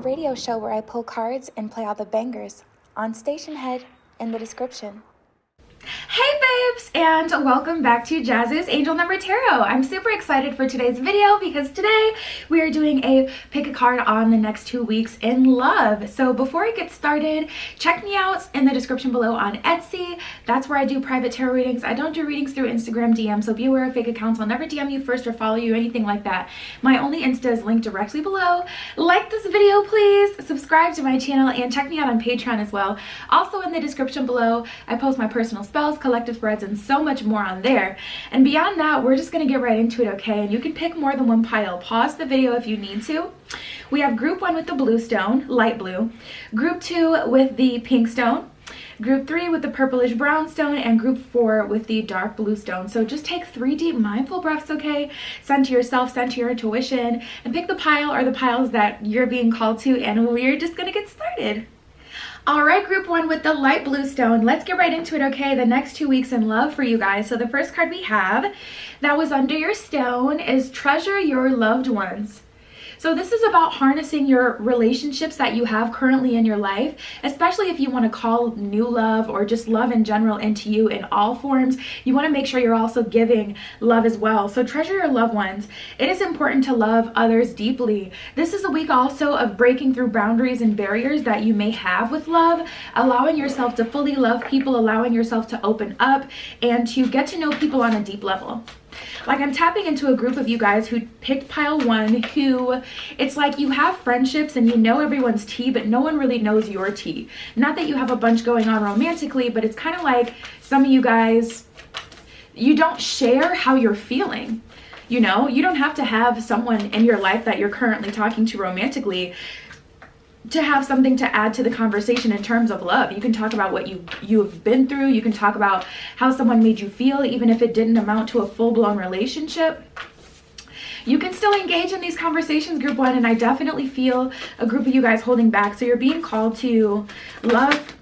radio show where I pull cards and play all the bangers on Station Head in the description. Hey babes, and welcome back to Jazz's Angel Number Tarot. I'm super excited for today's video because today we are doing a pick a card on the next 2 weeks in love. So before I get started, check me out in the description below on Etsy. That's where I do private tarot readings. I don't do readings through Instagram DM, so be aware of fake accounts. I'll never DM you first or follow you, anything like that. My ONLY Insta is linked directly below. Like this video, please. Subscribe to my channel and check me out on Patreon as well. Also in the description below, I post my personal spells, collective spreads, and so much more on there. And beyond that, we're just going to get right into it, okay? And you can pick more than one pile. Pause the video if you need to. We have group 1 with the blue stone, light blue, group 2 with the pink stone, group 3 with the purplish brown stone, and group 4 with the dark blue stone. So just take 3 deep mindful breaths, okay? Center yourself, center your intuition, and pick the pile or the piles that you're being called to, and we're just going to get started. All right, group 1 with the light blue stone. Let's get right into it, okay? The next 2 weeks in love for you guys. So the first card we have that was under your stone is treasure your loved ones. So this is about harnessing your relationships that you have currently in your life, especially if you want to call new love or just love in general into you in all forms. You want to make sure you're also giving love as well. So treasure your loved ones. It is important to love others deeply. This is a week also of breaking through boundaries and barriers that you may have with love, allowing yourself to fully love people, allowing yourself to open up and to get to know people on a deep level. Like, I'm tapping into a group of you guys who picked pile 1, who it's like you have friendships and you know everyone's tea, but no one really knows your tea. Not that you have a bunch going on romantically, but it's kind of like some of you guys, you don't share how you're feeling. You know, you don't have to have someone in your life that you're currently talking to romantically to have something to add to the conversation in terms of love. You can talk about what you've been through. You can talk about how someone made you feel, even if it didn't amount to a full-blown relationship. You can still engage in these conversations, group 1, and I definitely feel a group of you guys holding back. So you're being called to love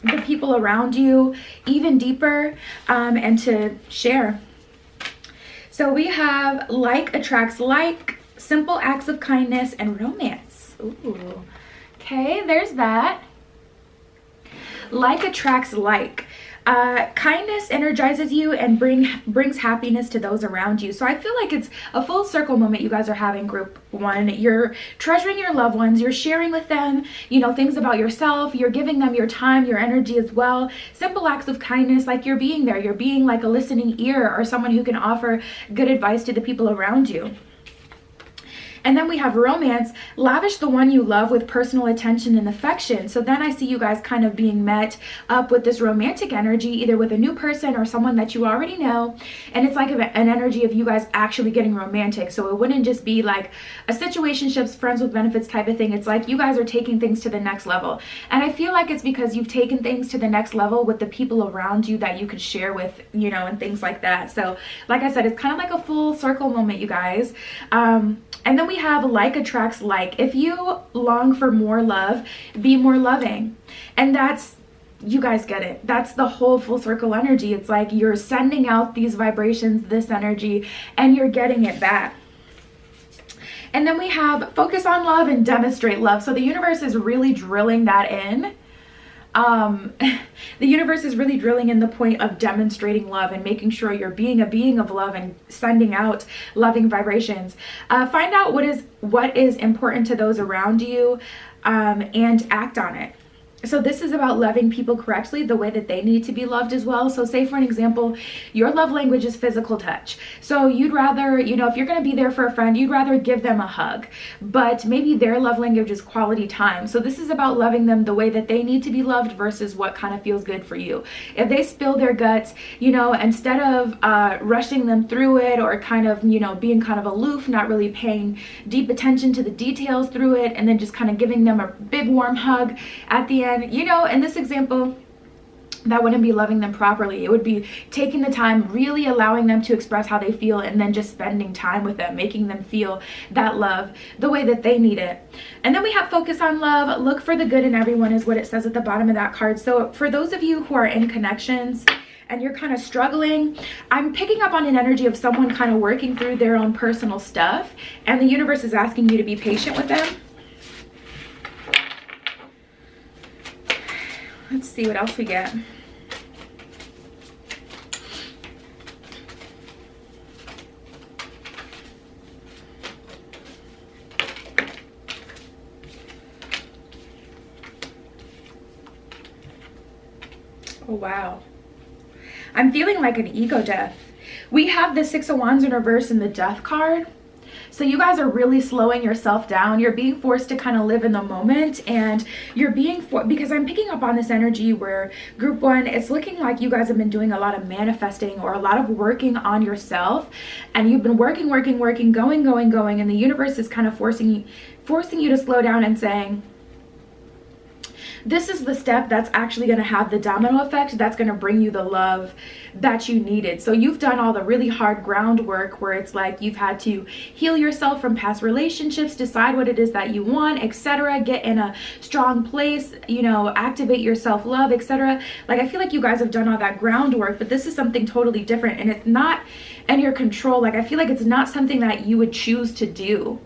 the people around you even deeper, and to share. So we have like attracts like, simple acts of kindness, and romance. Ooh. Okay, there's that. Like attracts like. Kindness energizes you and brings happiness to those around you. So I feel like it's a full circle moment you guys are having, group 1. You're treasuring your loved ones. You're sharing with them, you know, things about yourself. You're giving them your time, your energy as well. Simple acts of kindness, like you're being there. You're being like a listening ear or someone who can offer good advice to the people around you. And then we have romance. Lavish the one you love with personal attention and affection. So then I see you guys kind of being met up with this romantic energy, either with a new person or someone that you already know. And it's like an energy of you guys actually getting romantic. So it wouldn't just be like a situationships, friends with benefits type of thing. It's like you guys are taking things to the next level. And I feel like it's because you've taken things to the next level with the people around you that you could share with, you know, and things like that. So like I said, it's kind of like a full circle moment, you guys. And then we have like attracts like. If you long for more love, be more loving. And that's, you guys get it. That's the whole full circle energy. It's like you're sending out these vibrations, this energy, and you're getting it back. And then we have focus on love and demonstrate love. So the universe is really drilling that in. The universe is really drilling in the point of demonstrating love and making sure you're being a being of love and sending out loving vibrations. Find out what is important to those around you, and act on it. So this is about loving people correctly, the way that they need to be loved as well. So say for an example, your love language is physical touch. So you'd rather, you know, if you're going to be there for a friend, you'd rather give them a hug, but maybe their love language is quality time. So this is about loving them the way that they need to be loved versus what kind of feels good for you. If they spill their guts, you know, instead of rushing them through it or kind of, you know, being kind of aloof, not really paying deep attention to the details through it, and then just kind of giving them a big warm hug at the end. You know, in this example, that wouldn't be loving them properly. It would be taking the time, really allowing them to express how they feel, and then just spending time with them, making them feel that love the way that they need it. And then we have focus on love. Look for the good in everyone is what it says at the bottom of that card. So for those of you who are in connections and you're kind of struggling, I'm picking up on an energy of someone kind of working through their own personal stuff, and the universe is asking you to be patient with them. see what else we get. Oh, wow. I'm feeling like an ego death. We have the Six of Wands in reverse and the Death card. So you guys are really slowing yourself down. You're being forced to kind of live in the moment, and you're being because I'm picking up on this energy where group one, it's looking like you guys have been doing a lot of manifesting or a lot of working on yourself, and you've been working, going, and the universe is kind of forcing you to slow down and saying, this is the step that's actually going to have the domino effect that's going to bring you the love that you needed. So you've done all the really hard groundwork where it's like you've had to heal yourself from past relationships, decide what it is that you want, etc., get in a strong place, you know, activate your self-love, etc. Like, I feel like you guys have done all that groundwork, but this is something totally different, and it's not in your control. Like, I feel like it's not something that you would choose to do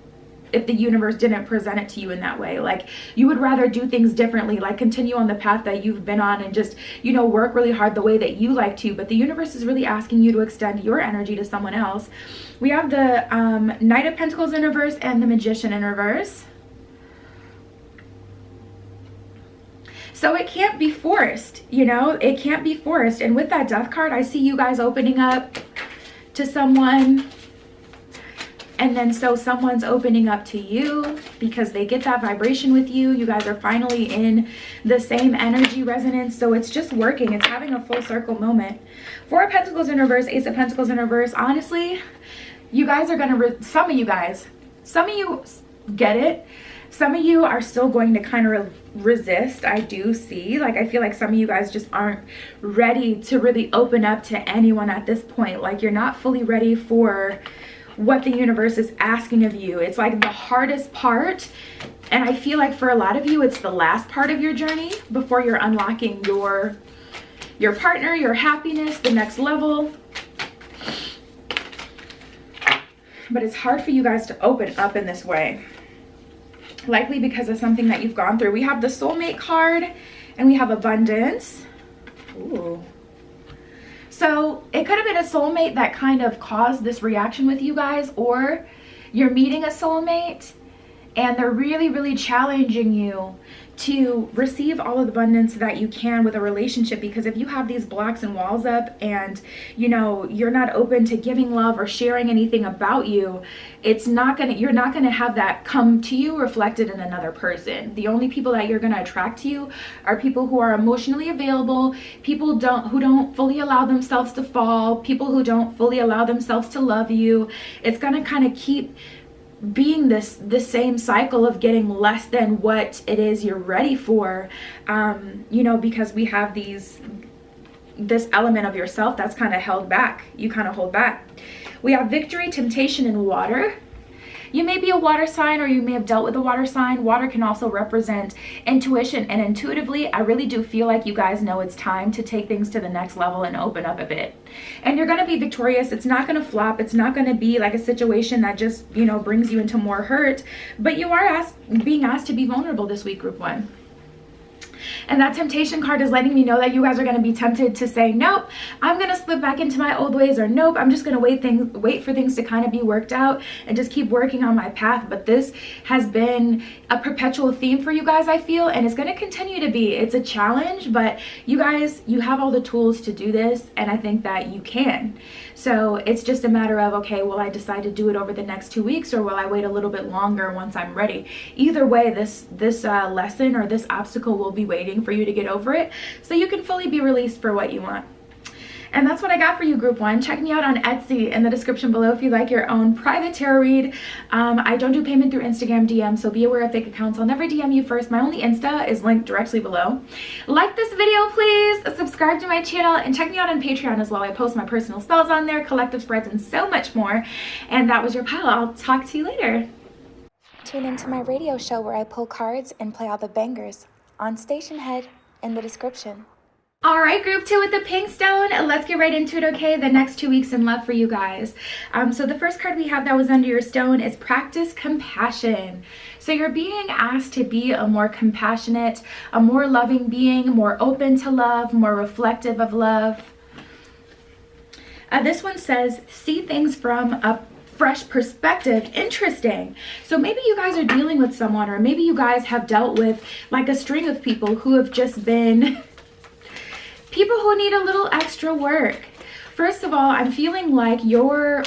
if the universe didn't present it to you in that way. Like, you would rather do things differently, like continue on the path that you've been on and just, you know, work really hard the way that you like to, but the universe is really asking you to extend your energy to someone else. We have the Knight of Pentacles in reverse and the Magician in reverse. So it can't be forced, you know, it can't be forced. And with that Death card, I see you guys opening up to someone, and then so someone's opening up to you because they get that vibration with you. You guys are finally in the same energy resonance. So it's just working. It's having a full circle moment. Four of Pentacles in reverse, Ace of Pentacles in reverse. Honestly, you guys are going to, some of you get it. Some of you are still going to kind of resist. I do see, like, I feel like some of you guys just aren't ready to really open up to anyone at this point. Like, you're not fully ready for what the universe is asking of you. It's like the hardest part, and I feel like for a lot of you it's the last part of your journey before you're unlocking your partner, your happiness, the next level. But it's hard for you guys to open up in this way, likely because of something that you've gone through. We have the Soulmate card and we have Abundance. Ooh. So it could have been a soulmate that kind of caused this reaction with you guys, or you're meeting a soulmate and they're really, really challenging you to receive all of the abundance that you can with a relationship. Because if you have these blocks and walls up and, you know, you're not open to giving love or sharing anything about you, you're not gonna have that come to you reflected in another person. The only people that you're gonna attract to you are people who are emotionally available, people who don't fully allow themselves to fall, people who don't fully allow themselves to love you. It's gonna kind of keep being the same cycle of getting less than what it is you're ready for, you know, because we have this element of yourself that's kind of held back. You kind of hold back. We have Victory, Temptation, and Water. You may be a water sign, or you may have dealt with a water sign. Water can also represent intuition, and intuitively, I really do feel like you guys know it's time to take things to the next level and open up a bit. And you're going to be victorious. It's not going to flop. It's not going to be like a situation that just, you know, brings you into more hurt. But you are being asked to be vulnerable this week, group one. And that Temptation card is letting me know that you guys are going to be tempted to say, nope, I'm going to slip back into my old ways, or nope, I'm just going to wait for things to kind of be worked out and just keep working on my path. But this has been a perpetual theme for you guys, I feel, and it's going to continue to be. It's a challenge, but you guys, you have all the tools to do this, and I think that you can. So it's just a matter of, okay, will I decide to do it over the next 2 weeks, or will I wait a little bit longer once I'm ready? Either way, this lesson or this obstacle will be waiting for you to get over it, so you can fully be released for what you want. And that's what I got for you, group one. Check me out on Etsy in the description below if you'd like your own private tarot read. I don't do payment through Instagram DM, so be aware of fake accounts. I'll never DM you first. My only Insta is linked directly below. Like this video, please. Subscribe to my channel, and check me out on Patreon as well. I post my personal spells on there, collective spreads, and so much more. And that was your pile. I'll talk to you later. Tune into my radio show where I pull cards and play all the bangers on Station Head in the description. All right, group 2 with the pink stone. Let's get right into it, okay? The next 2 weeks in love for you guys. So the first card we have that was under your stone is practice compassion. So you're being asked to be a more compassionate, a more loving being, more open to love, more reflective of love. This one says, see things from a fresh perspective. Interesting. So maybe you guys are dealing with someone, or maybe you guys have dealt with like a string of people who have just been people who need a little extra work. First of all, I'm feeling like your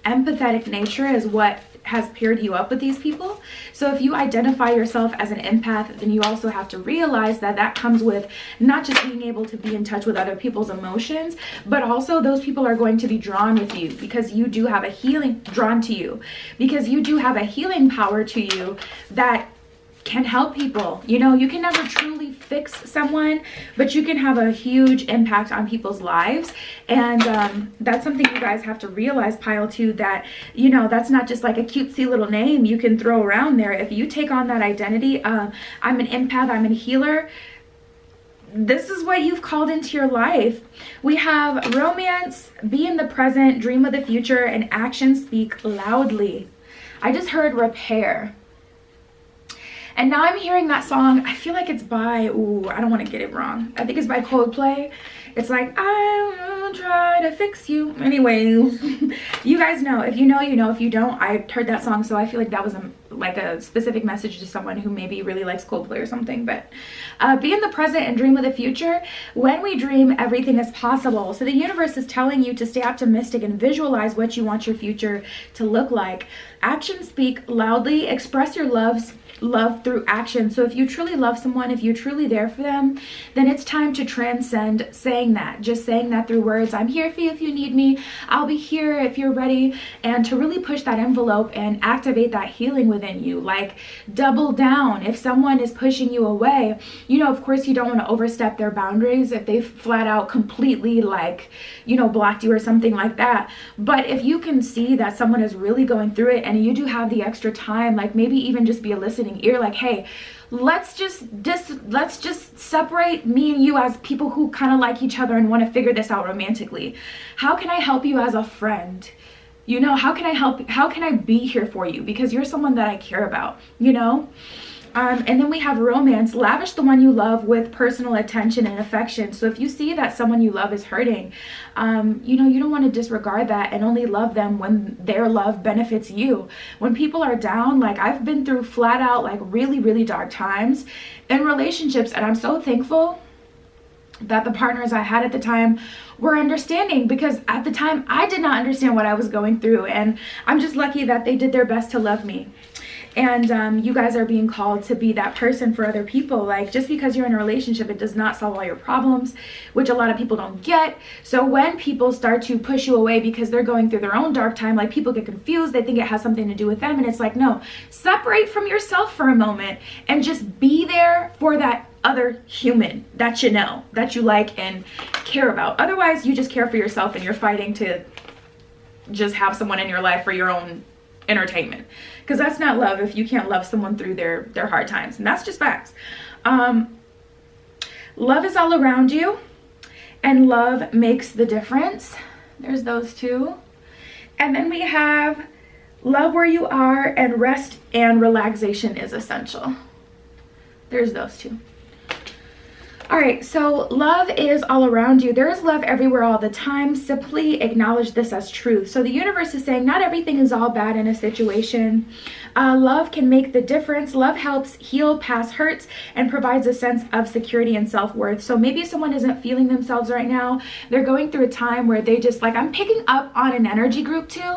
empathetic nature is what has paired you up with these people. So if you identify yourself as an empath, then you also have to realize that that comes with not just being able to be in touch with other people's emotions, but also those people are going to be drawn with you because you do have a healing, drawn to you because you do have a healing power to you that can help people. You know, you can never truly fix someone, but you can have a huge impact on people's lives. And that's something you guys have to realize, pile 2, that, you know, that's not just like a cutesy little name you can throw around there. If you take on that identity, I'm an empath, I'm a healer, this is what you've called into your life. We have romance, be in the present, dream of the future, and actions speak loudly. I just heard repair. And now I'm hearing that song. I feel like it's by, ooh, I don't want to get it wrong. I think it's by Coldplay. It's like, I will try to fix you. Anyways, you guys know. If you know, you know. If you don't, I heard that song, so I feel like that was like a specific message to someone who maybe really likes Coldplay or something. But be in the present and dream of the future. When we dream, everything is possible. So the universe is telling you to stay optimistic and visualize what you want your future to look like. Actions speak loudly. Express your love through action. So if you truly love someone, if you're truly there for them, then it's time to transcend saying that, just saying that through words. I'm here for you if you need me. I'll be here if you're ready. And to really push that envelope and activate that healing within you, like double down. If someone is pushing you away, you know, of course you don't want to overstep their boundaries if they flat out completely, like, you know, blocked you or something like that. But if you can see that someone is really going through it and you do have the extra time, like maybe even just be a listening ear, like, hey, let's just separate me and you as people who kind of like each other and want to figure this out romantically. How can I help you as a friend? You know, how can I help? How can I be here for you? Because you're someone that I care about, you know? And then we have romance. Lavish the one you love with personal attention and affection. So if you see that someone you love is hurting, you know, you don't want to disregard that and only love them when their love benefits you. When people are down, like I've been through flat out, like really, really dark times in relationships. And I'm so thankful that the partners I had at the time were understanding, because at the time I did not understand what I was going through. And I'm just lucky that they did their best to love me. And you guys are being called to be that person for other people. Like, just because you're in a relationship, it does not solve all your problems, which a lot of people don't get. So when people start to push you away because they're going through their own dark time, like people get confused, they think it has something to do with them. And it's like, no, separate from yourself for a moment and just be there for that other human that you know, that you like and care about. Otherwise, you just care for yourself and you're fighting to just have someone in your life for your own entertainment, because that's not love if you can't love someone through their hard times. And that's just facts. Love is all around you and love makes the difference. There's those two. And then we have love where you are and rest and relaxation is essential. There's those two. All right, so love is all around you. There is love everywhere all the time. Simply acknowledge this as truth. So the universe is saying not everything is all bad in a situation. Love can make the difference. Love helps heal past hurts and provides a sense of security and self-worth. So maybe someone isn't feeling themselves right now. They're going through a time where they just, like, I'm picking up on an energy group too.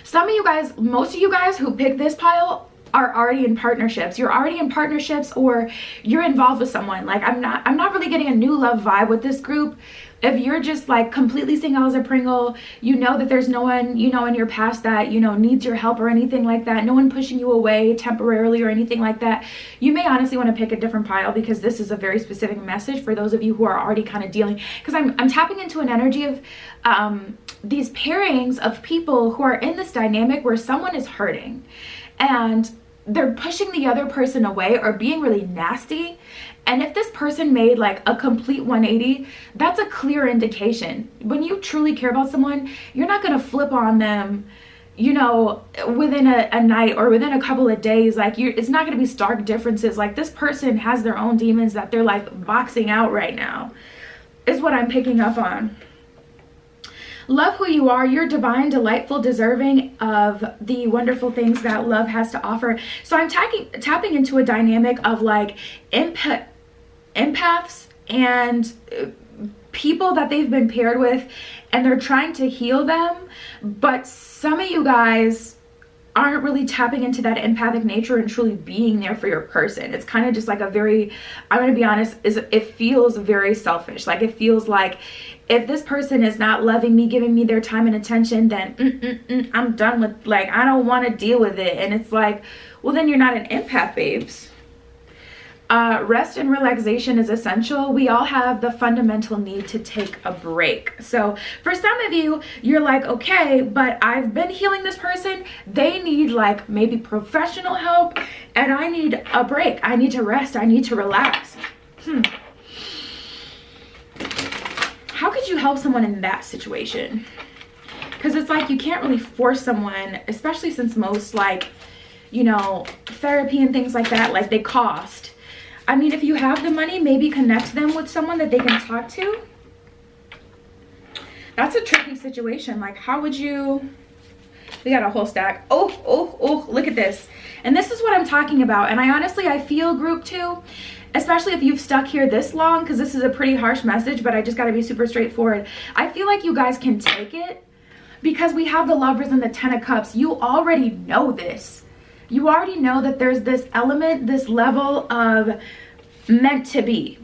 Some of you guys, most of you guys who pick this pile are already in partnerships. You're already in partnerships, or you're involved with someone. Like, I'm not really getting a new love vibe with this group. If you're just like completely single as a Pringle, you know that there's no one, you know, in your past that, you know, needs your help or anything like that. No one pushing you away temporarily or anything like that. You may honestly want to pick a different pile, because this is a very specific message for those of you who are already kind of dealing, because I'm tapping into an energy of these pairings of people who are in this dynamic where someone is hurting and they're pushing the other person away or being really nasty. And if this person made like a complete 180, that's a clear indication. When you truly care about someone, you're not going to flip on them, you know, within a night or within a couple of days. Like, it's not going to be stark differences. Like, this person has their own demons that they're like boxing out right now, is what I'm picking up on. Love who you are. You're divine, delightful, deserving of the wonderful things that love has to offer. So I'm tapping into a dynamic of like empaths and people that they've been paired with, and they're trying to heal them. But some of you guys aren't really tapping into that empathic nature and truly being there for your person. It's kind of just like a very, I'm going to be honest, it feels very selfish. Like, it feels like if this person is not loving me, giving me their time and attention, then I'm done with, like, I don't want to deal with it. And it's like, well, then you're not an empath, babes. Rest and relaxation is essential. We all have the fundamental need to take a break. So for some of you, you're like, okay, but I've been healing this person. They need like maybe professional help, and I need a break. I need to rest. I need to relax. How could you help someone in that situation? Because it's like you can't really force someone, especially since most, like, you know, therapy and things like that, like, they cost. I mean, if you have the money, maybe connect them with someone that they can talk to. That's a tricky situation. Like, how would you... We got a whole stack. Oh, look at this. And this is what I'm talking about. And I feel group 2, especially if you've stuck here this long, because this is a pretty harsh message, but I just got to be super straightforward. I feel like you guys can take it because we have the Lovers and the 10 of Cups. You already know this. You already know that there's this element, this level of meant to be.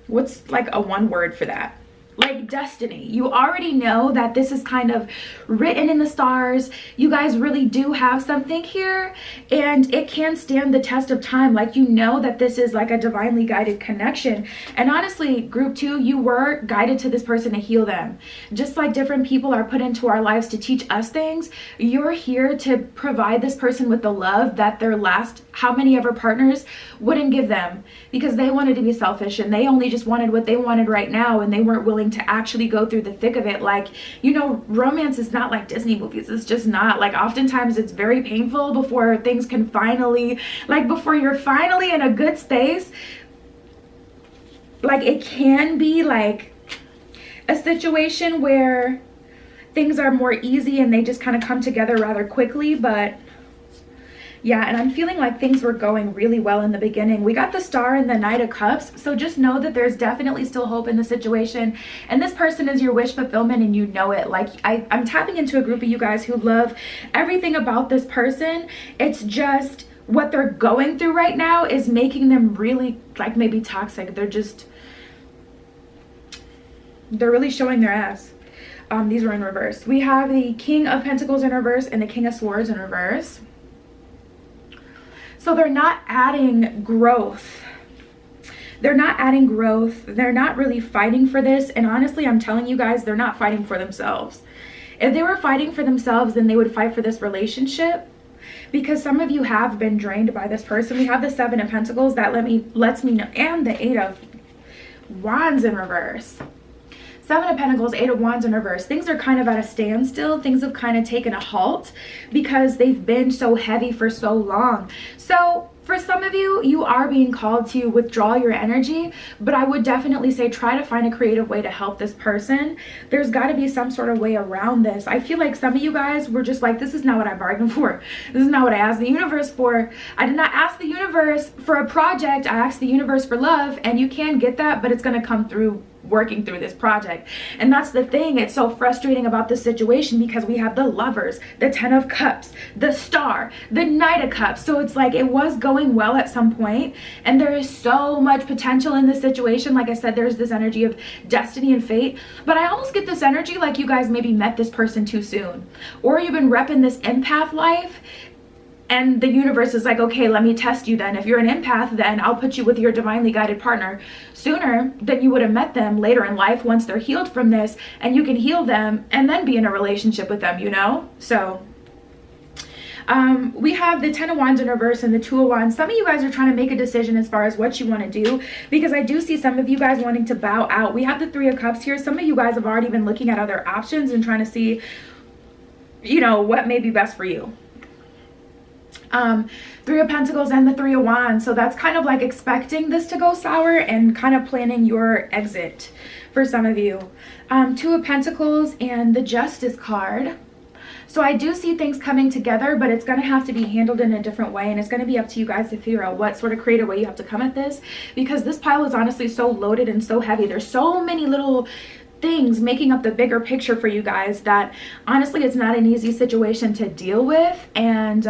What's like a one word for that? Like destiny. You already know that this is kind of written in the stars. You guys really do have something here, and it can stand the test of time. Like, you know that this is like a divinely guided connection. And honestly, group 2, you were guided to this person to heal them. Just like different people are put into our lives to teach us things, you're here to provide this person with the love that their last how many ever partners wouldn't give them, because they wanted to be selfish and they only just wanted what they wanted right now, and they weren't willing to actually go through the thick of it. Like, you know, romance is not like Disney movies. It's just not. Like, oftentimes it's very painful before things can finally, like, before you're finally in a good space. Like, it can be like a situation where things are more easy and they just kind of come together rather quickly. But yeah, and I'm feeling like things were going really well in the beginning. We got the Star and the Knight of Cups, so just know that there's definitely still hope in the situation. And this person is your wish fulfillment, and you know it. Like, I'm tapping into a group of you guys who love everything about this person. It's just what they're going through right now is making them really, like, maybe toxic. They're really showing their ass. These were in reverse. We have the King of Pentacles in reverse and the King of Swords in reverse. So they're not adding growth. They're not adding growth. They're not really fighting for this. And honestly, I'm telling you guys, they're not fighting for themselves. If they were fighting for themselves, then they would fight for this relationship, because some of you have been drained by this person. We have the 7 of Pentacles that lets me know, and the 8 of Wands in reverse. 7 of Pentacles, 8 of Wands in reverse. Things are kind of at a standstill. Things have kind of taken a halt because they've been so heavy for so long. So for some of you, you are being called to withdraw your energy, but I would definitely say try to find a creative way to help this person. There's got to be some sort of way around this. I feel like some of you guys were just like, this is not what I bargained for. This is not what I asked the universe for. I did not ask the universe for a project. I asked the universe for love, and you can get that, but it's going to come through working through this project. And that's the thing. It's so frustrating about this situation because we have the Lovers, the 10 of Cups, the Star, the Knight of Cups. So it's like it was going well at some point, and there is so much potential in this situation. Like I said, there's this energy of destiny and fate, but I almost get this energy like you guys maybe met this person too soon, or you've been repping this empath life, and the universe is like, okay, let me test you then. If you're an empath, then I'll put you with your divinely guided partner sooner than you would have met them later in life once they're healed from this, and you can heal them and then be in a relationship with them, you know? So We have the 10 of Wands in reverse and the 2 of Wands. Some of you guys are trying to make a decision as far as what you want to do, because I do see some of you guys wanting to bow out. We have the 3 of Cups here. Some of you guys have already been looking at other options and trying to see, you know, what may be best for you. 3 of Pentacles and the 3 of Wands. So that's kind of like expecting this to go sour and kind of planning your exit for some of you. 2 of Pentacles and the Justice card. So I do see things coming together, but it's going to have to be handled in a different way. And it's going to be up to you guys to figure out what sort of creative way you have to come at this, because this pile is honestly so loaded and so heavy. There's so many little things making up the bigger picture for you guys that honestly it's not an easy situation to deal with. And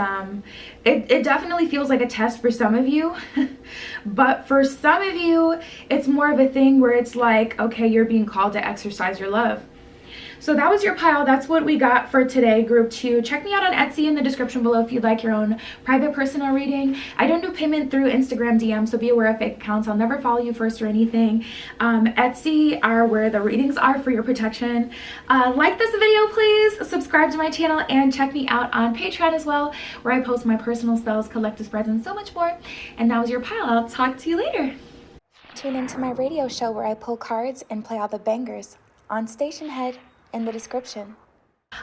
it definitely feels like a test for some of you. But for some of you, it's more of a thing where it's like, okay, you're being called to exercise your love. So that was your pile. That's what we got for today, group 2. Check me out on Etsy in the description below if you'd like your own private personal reading. I don't do payment through Instagram DM, so be aware of fake accounts. I'll never follow you first or anything. Etsy are where the readings are for your protection. Like this video, please. Subscribe to my channel and check me out on Patreon as well, where I post my personal spells, collective spreads, and so much more. And that was your pile. I'll talk to you later. Tune into my radio show where I pull cards and play all the bangers on Station Head in the description.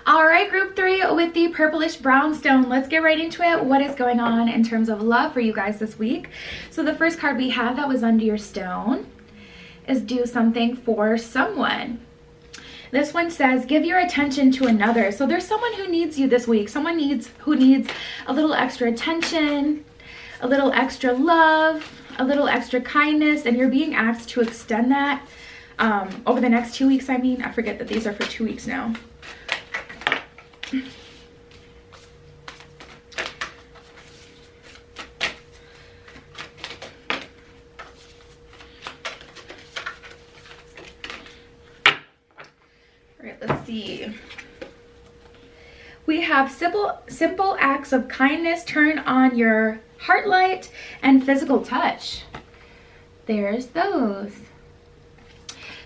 All right, group 3 with the purplish brownstone. Let's get right into it. What is going on in terms of love for you guys this week? So the first card we have that was under your stone is do something for someone. This one says give your attention to another. So there's someone who needs you this week. Someone who needs a little extra attention, a little extra love, a little extra kindness, and you're being asked to extend that over the next 2 weeks. I forget that these are for 2 weeks now. All right, let's see. We have simple acts of kindness turn on your heart light and physical touch. There's those.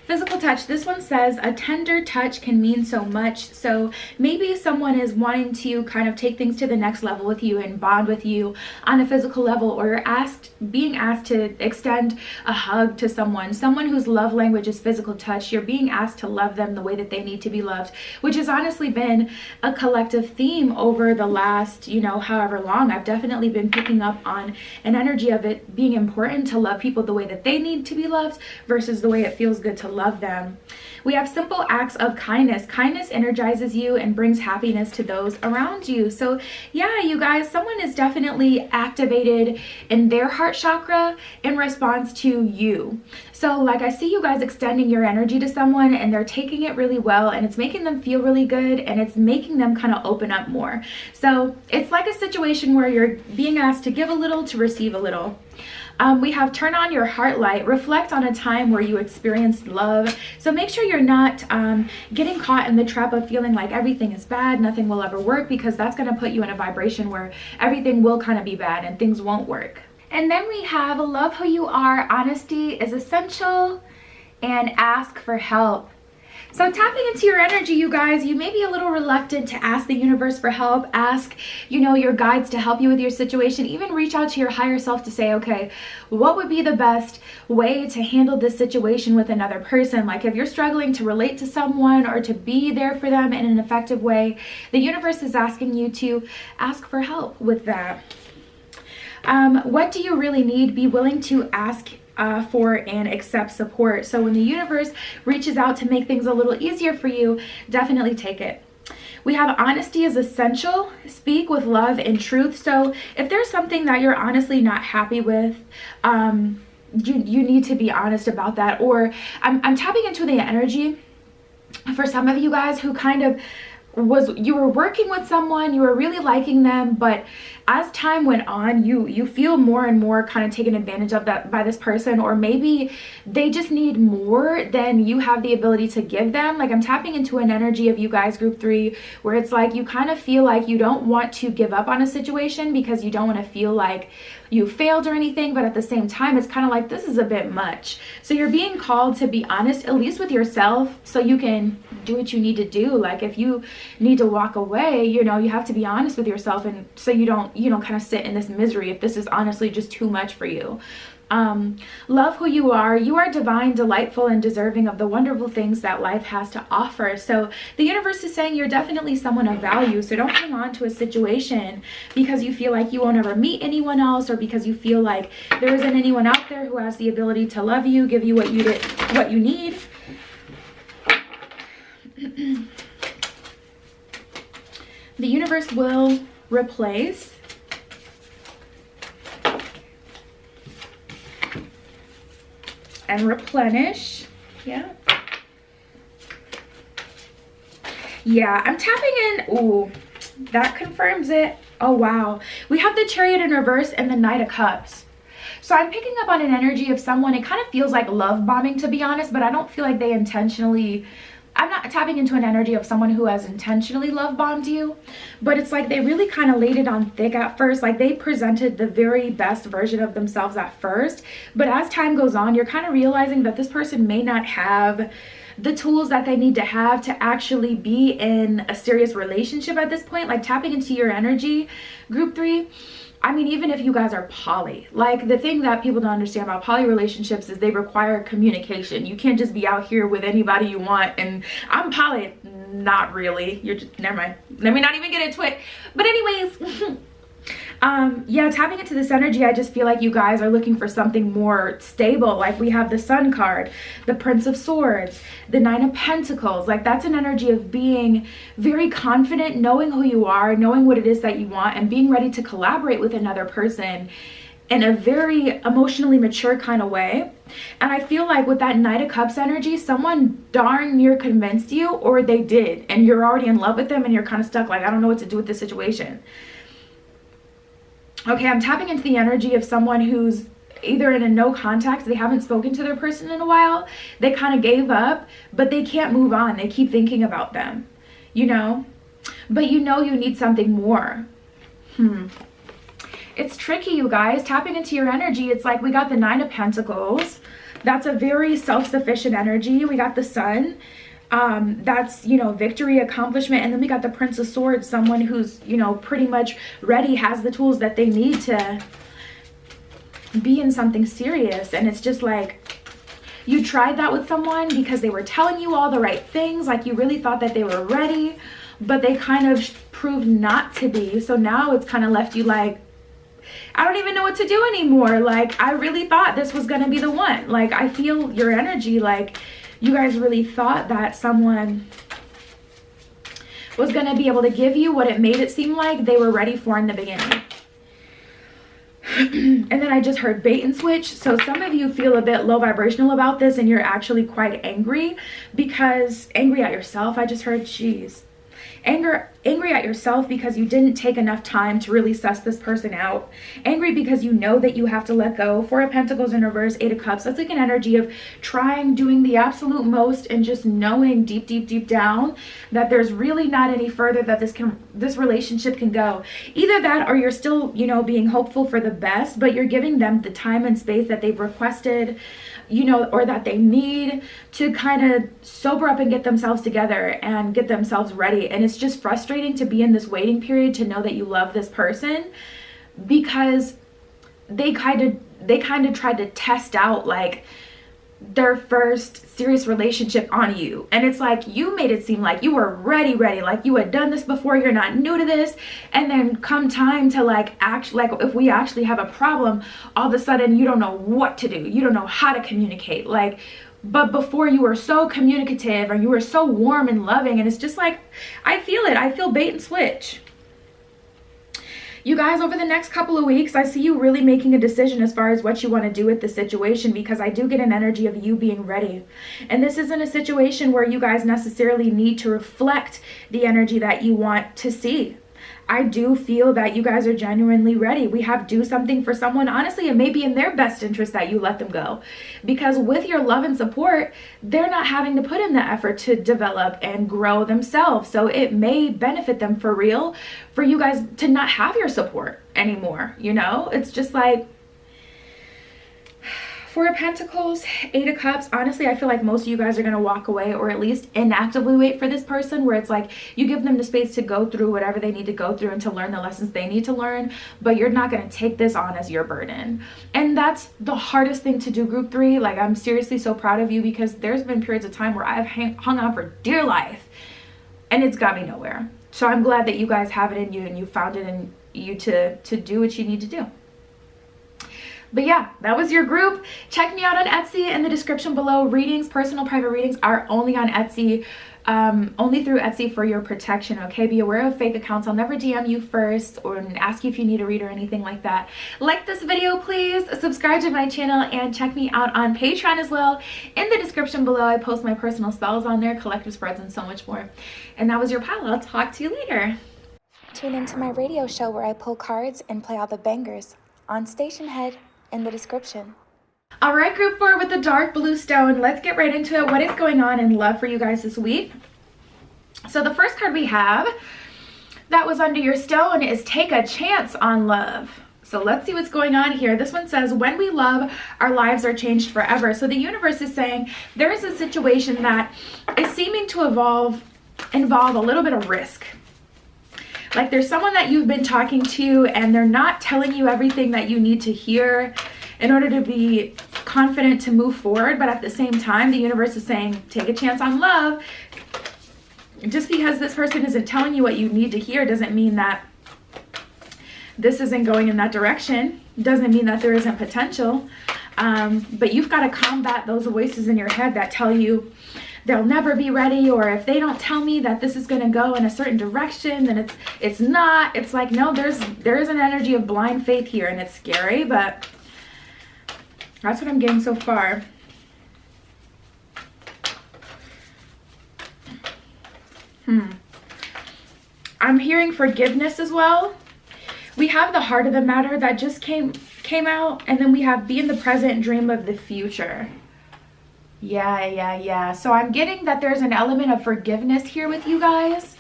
Physical touch, this one says a tender touch can mean so much. So maybe someone is wanting to kind of take things to the next level with you and bond with you on a physical level, or you're being asked to extend a hug to someone whose love language is physical touch. You're being asked to love them the way that they need to be loved, which has honestly been a collective theme over the last, however long. I've definitely been picking up on an energy of it being important to love people the way that they need to be loved versus the way it feels good to love them. We have simple acts of kindness. Kindness energizes you and brings happiness to those around you. So yeah, you guys, someone is definitely activated in their heart chakra in response to you. So like I see you guys extending your energy to someone and they're taking it really well, and it's making them feel really good, and it's making them kind of open up more. So it's like a situation where you're being asked to give a little to receive a little. We have turn on your heart light. Reflect on a time where you experienced love. So make sure you're not getting caught in the trap of feeling like everything is bad, nothing will ever work, because that's going to put you in a vibration where everything will kind of be bad and things won't work. And then we have love who you are, honesty is essential, and ask for help. So tapping into your energy, you guys, you may be a little reluctant to ask the universe for help, ask, your guides to help you with your situation, even reach out to your higher self to say, okay, what would be the best way to handle this situation with another person? Like if you're struggling to relate to someone or to be there for them in an effective way, the universe is asking you to ask for help with that. What do you really need? Be willing to ask for and accept support. So when the universe reaches out to make things a little easier for you, definitely take it. We have honesty is essential. Speak with love and truth. So if there's something that you're honestly not happy with, you need to be honest about that. Or I'm tapping into the energy for some of you guys who kind of you were working with someone, you were really liking them, but as time went on, you feel more and more kind of taken advantage of that by this person, or maybe they just need more than you have the ability to give them. Like I'm tapping into an energy of you guys, group 3, where it's like you kind of feel like you don't want to give up on a situation because you don't want to feel like you failed or anything, but at the same time, it's kind of like, this is a bit much. So you're being called to be honest, at least with yourself, so you can do what you need to do. Like if you need to walk away, you know, you have to be honest with yourself, and so you don't kind of sit in this misery if this is honestly just too much for you. Love who you are. You are divine, delightful, and deserving of the wonderful things that life has to offer. So the universe is saying you're definitely someone of value. So don't hang on to a situation because you feel like you won't ever meet anyone else, or because you feel like there isn't anyone out there who has the ability to love you, give you what you need. The universe will replace and replenish. Yeah, I'm tapping in. Ooh, that confirms it. Oh wow, we have the Chariot in reverse and the Knight of Cups. So I'm picking up on an energy of someone, it kind of feels like love bombing, to be honest, but I don't feel like they intentionally, I'm not tapping into an energy of someone who has intentionally love bombed you, but it's like they really kind of laid it on thick at first. Like they presented the very best version of themselves at first, but as time goes on, you're kind of realizing that this person may not have the tools that they need to have to actually be in a serious relationship at this point. Like tapping into your energy, group 3. I mean, even if you guys are poly, like the thing that people don't understand about poly relationships is they require communication. You can't just be out here with anybody you want. And I'm poly, not really. You're just, never mind. Let me not even get into it. But anyways, yeah, tapping into this energy, I just feel like you guys are looking for something more stable. Like we have the Sun card, the Prince of Swords, the Nine of Pentacles. Like that's an energy of being very confident, knowing who you are, knowing what it is that you want, and being ready to collaborate with another person in a very emotionally mature kind of way. And I feel like with that Knight of Cups energy, someone darn near convinced you, or they did, and you're already in love with them and you're kind of stuck like, I don't know what to do with this situation. Okay, I'm tapping into the energy of someone who's either in a no contact, they haven't spoken to their person in a while, they kind of gave up, but they can't move on. They keep thinking about them, you know, but you know you need something more. It's tricky, you guys. Tapping into your energy, it's like we got the Nine of Pentacles. That's a very self-sufficient energy. We got the Sun. That's, you know, victory, accomplishment. And then we got the Prince of Swords, someone who's, you know, pretty much ready, has the tools that they need to be in something serious. And it's just like, you tried that with someone because they were telling you all the right things, like you really thought that they were ready, but they kind of proved not to be. So now it's kind of left you like, I don't even know what to do anymore. Like, I really thought this was gonna be the one. Like, I feel your energy, like you guys really thought that someone was going to be able to give you what it made it seem like they were ready for in the beginning. And then I just heard bait and switch. So some of you feel a bit low vibrational about this, and you're actually quite angry angry at yourself. I just heard, geez. Angry at yourself because you didn't take enough time to really suss this person out. Angry because you know that you have to let go. Four of Pentacles in reverse, Eight of Cups. That's like an energy of trying, doing the absolute most, and just knowing deep, deep, deep down that there's really not any further that this relationship can go. Either that, or you're still, you know, being hopeful for the best, but you're giving them the time and space that they've requested, you know, or that they need to kind of sober up and get themselves together and get themselves ready. And it's just frustrating to be in this waiting period to know that you love this person, because they kind of tried to test out like their first serious relationship on you. And it's like, you made it seem like you were ready, like you had done this before, you're not new to this. And then come time to like if we actually have a problem, all of a sudden you don't know what to do. You don't know how to communicate. Like, but before you were so communicative, or you were so warm and loving, and it's just like, I feel it. I feel bait and switch. You guys, over the next couple of weeks, I see you really making a decision as far as what you want to do with the situation, because I do get an energy of you being ready. And this isn't a situation where you guys necessarily need to reflect the energy that you want to see. I do feel that you guys are genuinely ready. We have do something for someone. Honestly, it may be in their best interest that you let them go, because with your love and support, they're not having to put in the effort to develop and grow themselves. So it may benefit them for real for you guys to not have your support anymore. You know, it's just like, Four of Pentacles, Eight of Cups. Honestly, I feel like most of you guys are going to walk away, or at least inactively wait for this person, where it's like you give them the space to go through whatever they need to go through and to learn the lessons they need to learn, but you're not going to take this on as your burden. And that's the hardest thing to do, group 3. Like, I'm seriously so proud of you, because there's been periods of time where I've hung on for dear life and it's got me nowhere. So I'm glad that you guys have it in you and you found it in you to do what you need to do. But yeah, that was your group. Check me out on Etsy in the description below. Readings, personal private readings, are only on Etsy, only through Etsy for your protection, okay? Be aware of fake accounts. I'll never DM you first or ask you if you need a read or anything like that. Like this video, please. Subscribe to my channel and check me out on Patreon as well. In the description below, I post my personal spells on there, collective spreads, and so much more. And that was your pile. I'll talk to you later. Tune into my radio show where I pull cards and play all the bangers on Station Head in the description. All right, group 4 with the dark blue stone. Let's get right into it. What is going on in love for you guys this week? So the first card we have that was under your stone is Take a Chance on Love. So let's see what's going on here. This one says, when we love, our lives are changed forever. So the universe is saying there is a situation that is seeming to involve a little bit of risk. Like, there's someone that you've been talking to and they're not telling you everything that you need to hear in order to be confident to move forward. But at the same time, the universe is saying, take a chance on love. Just because this person isn't telling you what you need to hear doesn't mean that this isn't going in that direction. Doesn't mean that there isn't potential. But you've got to combat those voices in your head that tell you they'll never be ready, or if they don't tell me that this is going to go in a certain direction, then it's not. It's like, no, there is an energy of blind faith here, and it's scary, but that's what I'm getting so far. I'm hearing forgiveness as well. We have the heart of the matter that just came out, and then we have be in the present and dream of the future. Yeah. So I'm getting that there's an element of forgiveness here with you guys.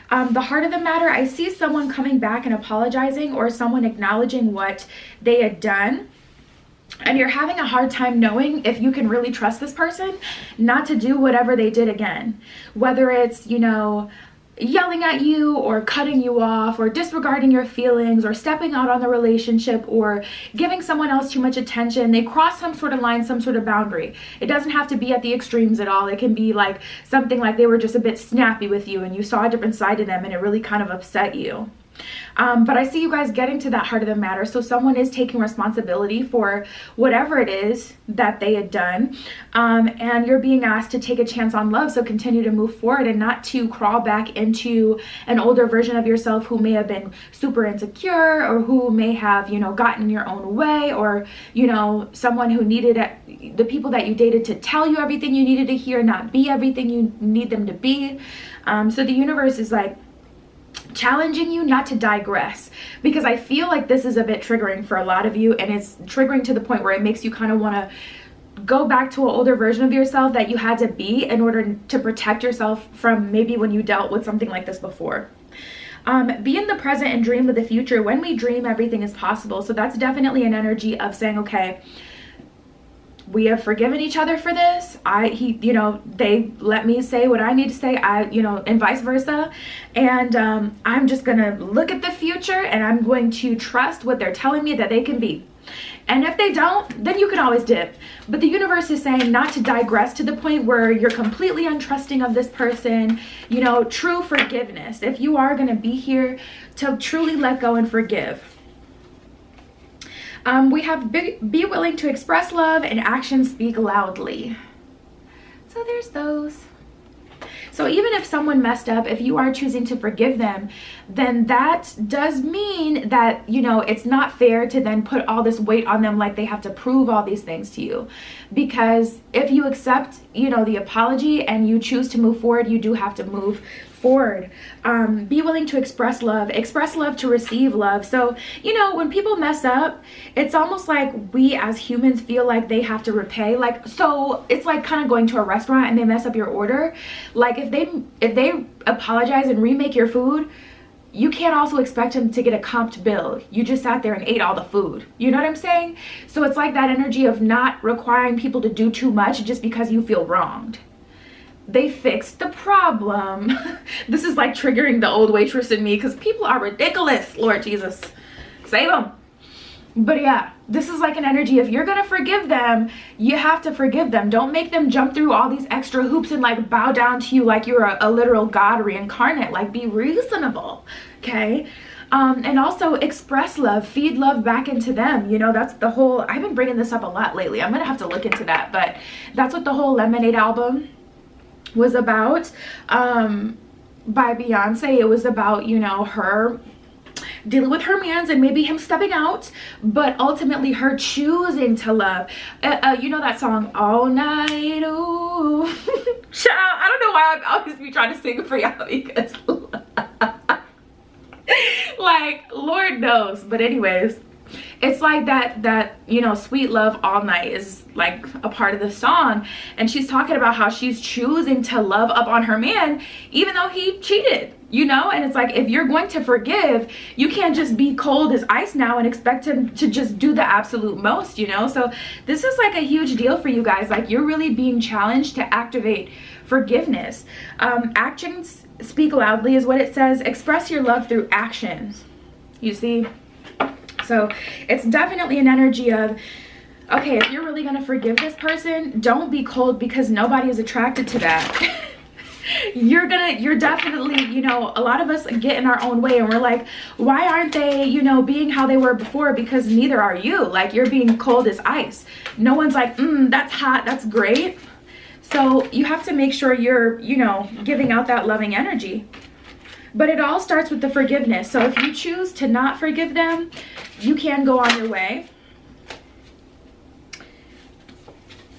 The heart of the matter, I see someone coming back and apologizing, or someone acknowledging what they had done. And you're having a hard time knowing if you can really trust this person not to do whatever they did again. Whether it's, you know, yelling at you or cutting you off or disregarding your feelings or stepping out on the relationship or giving someone else too much attention. They cross some sort of line, some sort of boundary. It doesn't have to be at the extremes at all. It can be like something like they were just a bit snappy with you and you saw a different side of them and it really kind of upset you. But I see you guys getting to that heart of the matter. So someone is taking responsibility for whatever it is that they had done. And you're being asked to take a chance on love. So continue to move forward and not to crawl back into an older version of yourself who may have been super insecure, or who may have, you know, gotten in your own way, or, you know, someone who needed the people that you dated to tell you everything you needed to hear, not be everything you need them to be. So the universe is like challenging you not to digress, because I feel like this is a bit triggering for a lot of you, and it's triggering to the point where it makes you kind of want to go back to an older version of yourself that you had to be in order to protect yourself from maybe when you dealt with something like this before. Be in the present and dream of the future. When we dream, everything is possible. So that's definitely an energy of saying, okay, we have forgiven each other for this. You know, they let me say what I need to say, you know, and vice versa. And I'm just gonna look at the future and I'm going to trust what they're telling me that they can be. And if they don't, then you can always dip. But the universe is saying not to digress to the point where you're completely untrusting of this person. You know, true forgiveness. If you are gonna be here to truly let go and forgive. We have be willing to express love and actions speak loudly. So there's those. So even if someone messed up, if you are choosing to forgive them, then that does mean that, you know, it's not fair to then put all this weight on them like they have to prove all these things to you. Because if you accept, you know, the apology and you choose to move forward, you do have to move forward. Be willing to express love to receive love. So, you know, when people mess up, it's almost like we as humans feel like they have to repay. Like, so it's like kind of going to a restaurant and they mess up your order. Like if they apologize and remake your food, you can't also expect them to get a comped bill. You just sat there and ate all the food. You know what I'm saying? So it's like that energy of not requiring people to do too much just because you feel wronged. They fixed the problem. This is like triggering the old waitress in me because people are ridiculous. Lord Jesus, save them. But yeah, this is like an energy. If you're gonna forgive them, you have to forgive them. Don't make them jump through all these extra hoops and like bow down to you like you're a literal god reincarnate. Like, be reasonable, okay? And also express love, feed love back into them. You know, that's the whole, I've been bringing this up a lot lately. I'm gonna have to look into that, but that's what the whole Lemonade album was about, by Beyonce. It was about, you know, her dealing with her mans and maybe him stepping out, but ultimately her choosing to love. You know that song, All Night, ooh. Child, I don't know why I always be trying to sing for y'all because like, Lord knows. But anyways, it's like that, you know, sweet love all night is like a part of the song. And she's talking about how she's choosing to love up on her man, even though he cheated, you know? And it's like, if you're going to forgive, you can't just be cold as ice now and expect him to just do the absolute most, you know? So this is like a huge deal for you guys. Like, you're really being challenged to activate forgiveness. Actions speak loudly is what it says. Express your love through actions, you see? So it's definitely an energy of, okay, if you're really gonna forgive this person, don't be cold because nobody is attracted to that. You're definitely, you know, a lot of us get in our own way and we're like, why aren't they, you know, being how they were before? Because neither are you. Like, you're being cold as ice. No one's like, that's hot, that's great. So you have to make sure you're, you know, giving out that loving energy. But it all starts with the forgiveness. So if you choose to not forgive them, you can go on your way.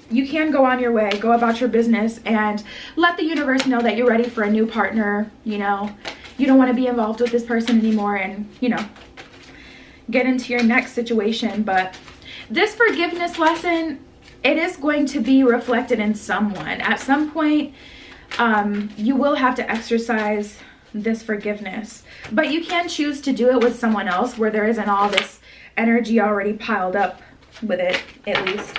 You can go on your way, go about your business, and let the universe know that you're ready for a new partner. You know, you don't want to be involved with this person anymore, and, you know, get into your next situation. But this forgiveness lesson, it is going to be reflected in someone. At some point, you will have to exercise this forgiveness, but you can choose to do it with someone else where there isn't all this energy already piled up with it, at least.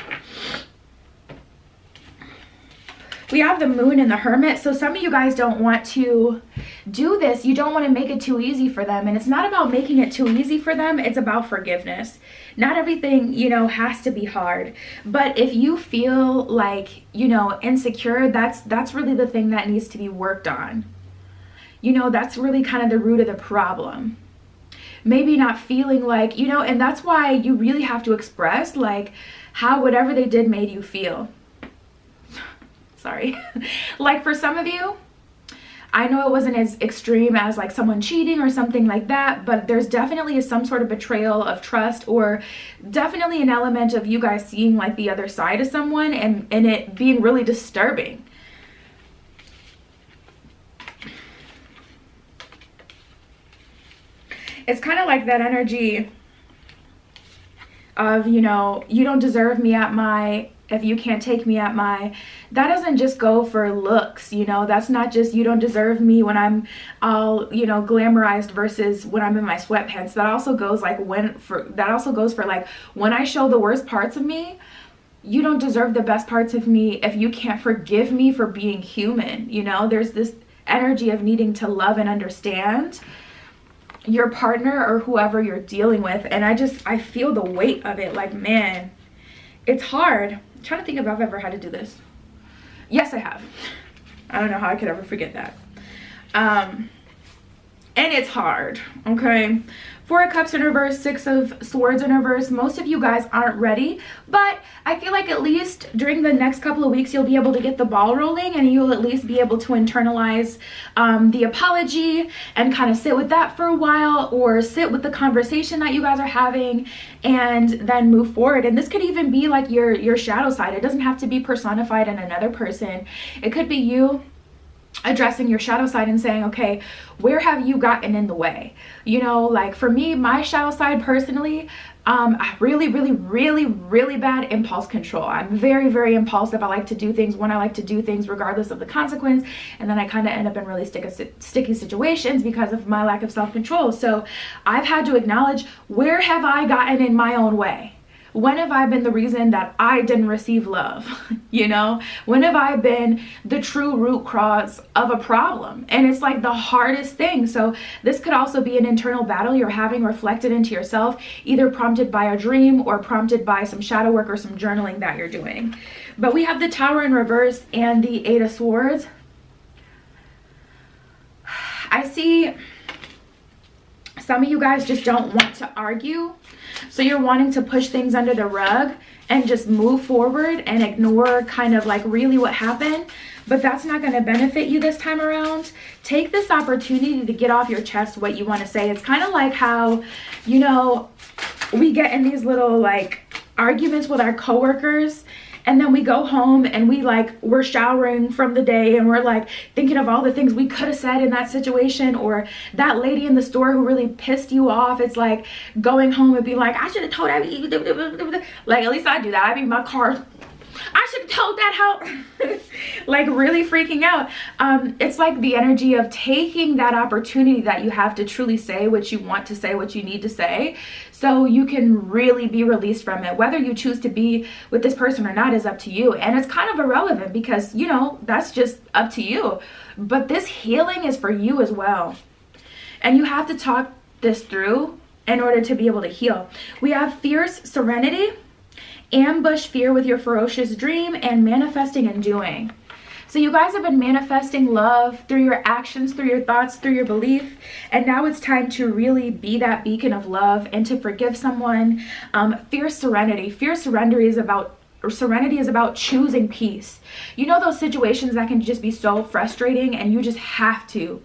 We have the Moon and the Hermit. So some of you guys don't want to do this. You don't want to make it too easy for them. And it's not about making it too easy for them. It's about forgiveness. Not everything, you know, has to be hard. But if you feel like, you know, insecure, that's really the thing that needs to be worked on. You know, that's really kind of the root of the problem. Maybe not feeling like, you know, and that's why you really have to express like how whatever they did made you feel. Sorry. Like, for some of you, I know it wasn't as extreme as like someone cheating or something like that, but there's definitely some sort of betrayal of trust, or definitely an element of you guys seeing like the other side of someone and it being really disturbing. It's kind of like that energy of, you know, you don't deserve me at my, if you can't take me at my, that doesn't just go for looks, you know, that's not just you don't deserve me when I'm all, you know, glamorized versus when I'm in my sweatpants. That also goes like that also goes for like when I show the worst parts of me. You don't deserve the best parts of me if you can't forgive me for being human. You know, there's this energy of needing to love and understand your partner or whoever you're dealing with. And I feel the weight of it. Like, man, it's hard. I'm trying to think if I've ever had to do this. Yes, I have. I don't know how I could ever forget that. And it's hard, okay? 4 of Cups in reverse, 6 of Swords in reverse. Most of you guys aren't ready, but I feel like at least during the next couple of weeks, you'll be able to get the ball rolling and you'll at least be able to internalize the apology and kind of sit with that for a while, or sit with the conversation that you guys are having and then move forward. And this could even be like your shadow side. It doesn't have to be personified in another person. It could be you addressing your shadow side and saying, okay, where have you gotten in the way? You know, like for me, my shadow side personally, really bad impulse control. I'm very impulsive. I like to do things when I like to do things regardless of the consequence, and then I kind of end up in really sticky situations because of my lack of self-control. So I've had to acknowledge, where have I gotten in my own way? When have I been the reason that I didn't receive love? You know, when have I been the true root cause of a problem? And it's like the hardest thing. So this could also be an internal battle you're having reflected into yourself, either prompted by a dream or prompted by some shadow work or some journaling that you're doing. But we have the Tower in reverse and the Eight of Swords. I see some of you guys just don't want to argue. So you're wanting to push things under the rug and just move forward and ignore kind of like really what happened. But that's not going to benefit you this time around. Take this opportunity to get off your chest what you want to say. It's kind of like how, you know, we get in these little like arguments with our coworkers, and then we go home and we're showering from the day and we're like thinking of all the things we could have said in that situation, or that lady in the store who really pissed you off. It's like going home and be like, I should have told that. Like, at least I do that. I mean, my car, I should have told that how, like really freaking out. It's like the energy of taking that opportunity that you have to truly say what you want to say, what you need to say, so you can really be released from it. Whether you choose to be with this person or not is up to you. And it's kind of irrelevant because, you know, that's just up to you. But this healing is for you as well. And you have to talk this through in order to be able to heal. We have fierce serenity, ambush fear with your ferocious dream, and manifesting and doing. So you guys have been manifesting love through your actions, through your thoughts, through your belief, and now it's time to really be that beacon of love and to forgive someone. Fierce serenity. Fierce serenity is about choosing peace. You know those situations that can just be so frustrating and you just have to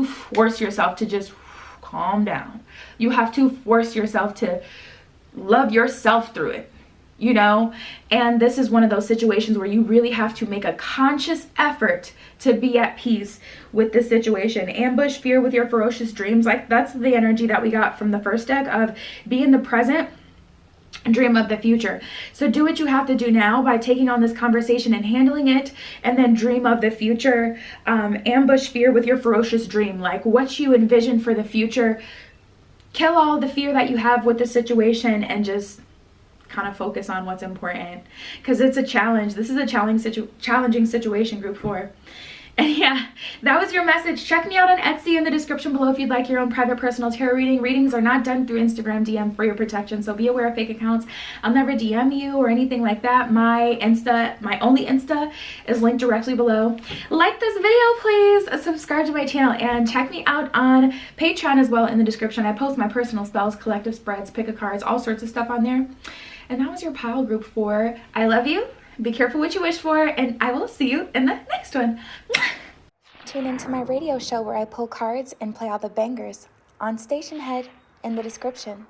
force yourself to just calm down. You have to force yourself to love yourself through it. You know, and this is one of those situations where you really have to make a conscious effort to be at peace with this situation. Ambush fear with your ferocious dreams. Like, that's the energy that we got from the first deck of be in the present, dream of the future. So do what you have to do now by taking on this conversation and handling it, and then dream of the future. Ambush fear with your ferocious dream, like what you envision for the future. Kill all the fear that you have with the situation and just kind of focus on what's important, because it's a challenge. This is a challenging situation, group 4. And yeah, that was your message. Check me out on Etsy in the description below if you'd like your own private personal tarot reading. Readings are not done through Instagram DM for your protection, so be aware of fake accounts. I'll never DM you or anything like that. My ONLY Insta is linked directly below. Like this video, please. Subscribe to my channel and check me out on Patreon as well in the description. I post my personal spells, collective spreads, pick a cards, all sorts of stuff on there. And that was your pile, group 4. I love you. Be careful what you wish for, and I will see you in the next one. Tune into my radio show where I pull cards and play all the bangers on Station Head in the description.